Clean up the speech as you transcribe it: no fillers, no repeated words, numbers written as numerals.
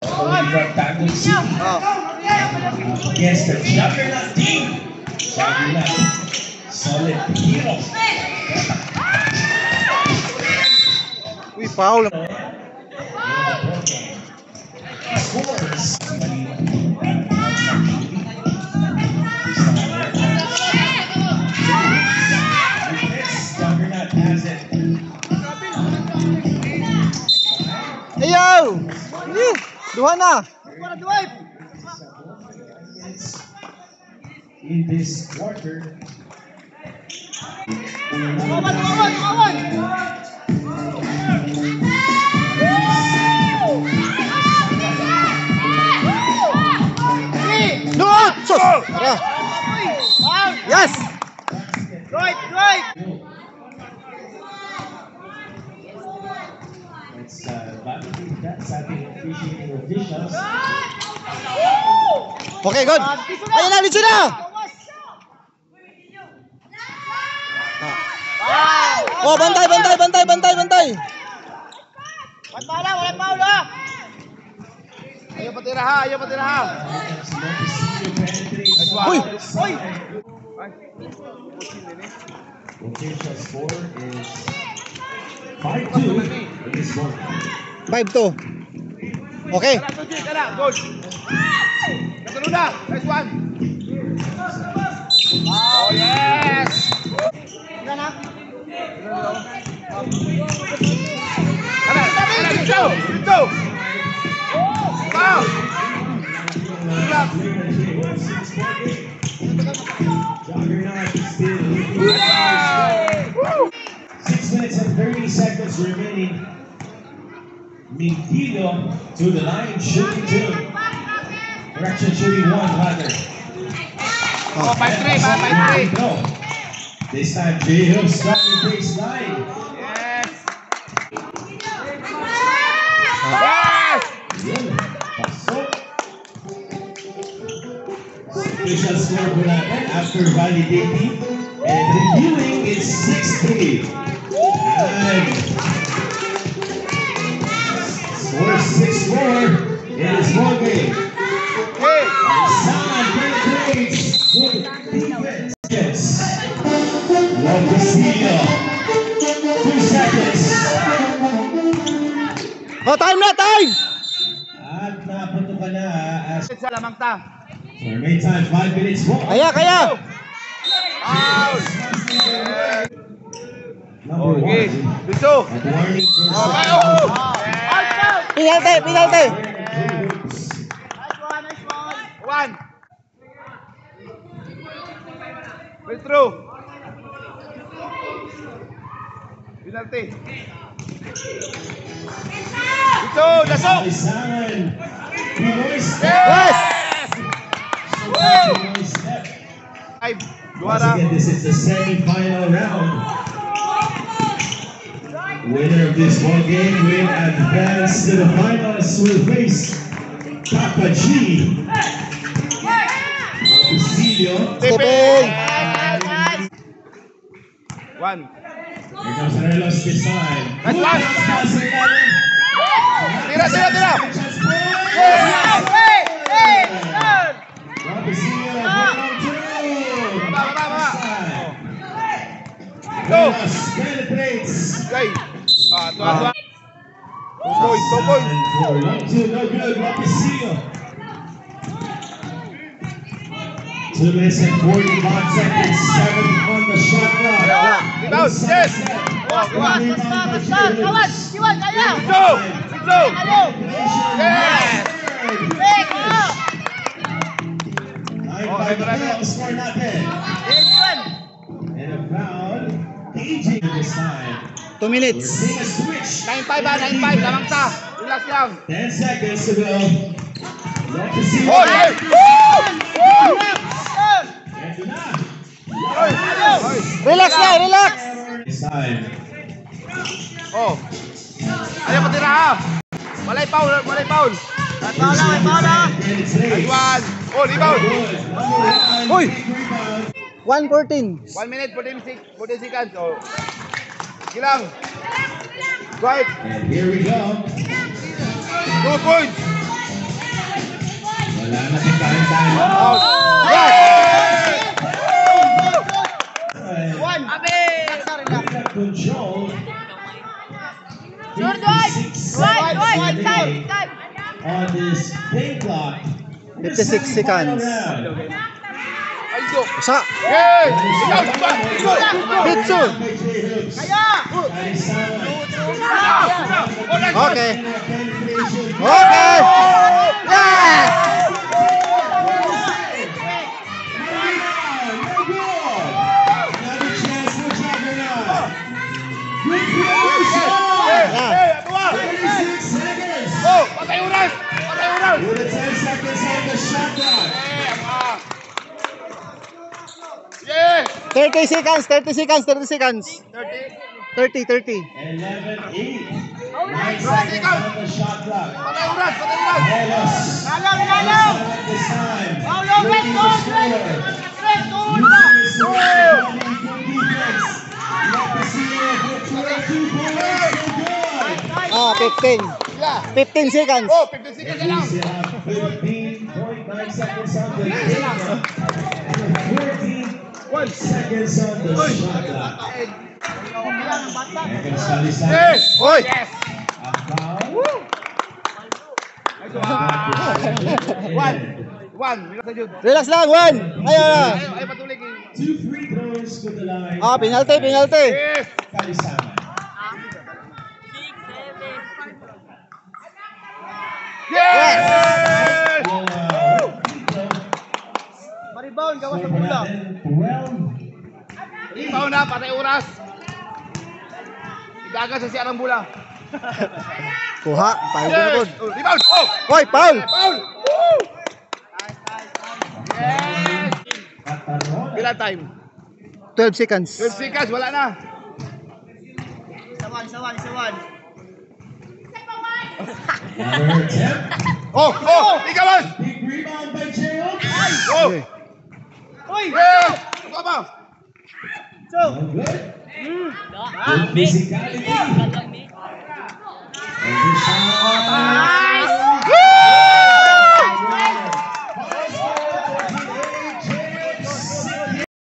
Taguig City against the Juggernaut team. Juggernaut, solid hero. Uy, foul. Scores. Juggernaut has it. Ayaw! Duha na! In this quarter. Doon! Sus! Tara! Yes! Right! Let's validate that sa ating officiating officials. Okay, good! Ayun na, dito na! Oh, bantay! Wala Paula! Ayaw patira ha! Uy! Uy! Official score is 5-2 in this one. 5-2. Okay. Kana, good! Kasunod na! Nice one! Oh, yes! Kana! Dito! Wow! Juggernaut is still 6 minutes and 30 seconds remaining. Migdilo to the line, shooting 2. Correction, shooting 1 rather. Oh, 5-3. No. This time, J-Hill starting baseline. Yes! Yun. Pasok. Official score po natin after validating and reviewing is 6-3. And score 6-4 in this ball game. San penetrates good defense. Yes. Lopesillo. 2 seconds. Oh, time! At napuntukan na as Sa lamang ta. for main time 5 minutes more. Kaya! Out! Number Okay. 1. Dito! At warning for Penalty! One! Wait through! Penalty! Dito! Dasok! Simon. Pinoy step. Yes! Pinoy step. Five! Once Duwara! again, this is the semi-final round. Winner of this ball game will advance to the finals. Will face Papa G. Lopesillo. Tipping! One! Here comes Relos this time. Nice one! Tira! Lopesillo, 1-2. Baba! Go! Relos penetrates. Okay! Tuwa! 2 points! 2 points! 1-2, no good. Lopesillo. 2 minutes and 45 seconds. 7 on the shot clock. Rebound! Yes! Dito! Yes! Score not dead. And a foul. AJ this time. 2 We're minutes. seeing a switch. 9-5 ha! 9-5! Lamang ta! Relax lang! 10 seconds to go. Lopesillo. Oh, yes! Ito na. Relax! This time. Oh! Ayaw patira ha! Malay foul! Nice one! Oh, rebound! Uy! 1:14. 1 minute, 14 seconds. Oh. Sige lang. Right. And here we go. 2 points. on this game clock. 56 seconds. Ay, go. Isa. Yay! Ikaw, ikaw, ikaw. Bitsu. Okay. Okay. Yes! Yeah. Oh, patay oras! Patay oras! With the 10 seconds on the shot clock. Yeah! 30 seconds, 30 seconds, 30 seconds. 30, 30. 11-8. 9 seconds on the shot clock. Patay oras! Patay oras! Velos. Lalaw! At this time. Paulo, Looking let's to go! score. Let's go! Using his good defense. Lapacino with 22 points. So good. 15. Yeah! 15 seconds. Oh, 50 seconds na lang! At least you have 15.9 seconds on the game clock. And 14 seconds on the shot clock. And Gonzalez Yes! Oy! Yes! a foul. One. Relax na yun. Relax lang, one. Ayun na. Ay, patuloy kayo. 2 free throws to the line. Penalty, penalty. Yes! Kalisama. Yes! Maribaon, gawas Score natin 12. Ikaw na, patay oras. Igaga sa siyarang bula. Kuha, payo Yes! pinagod. Oh, rebound! Oh! Hoy, foul. Foul! Woo! Yes! Katarona. Ilan time? 12 seconds. 12 seconds, wala na. Another attempt. Oh! Oh! Ikaw mas! Big rebound by Gerald. Oh! Okay. Yeah! Ikaw ba? No good. Good physicality.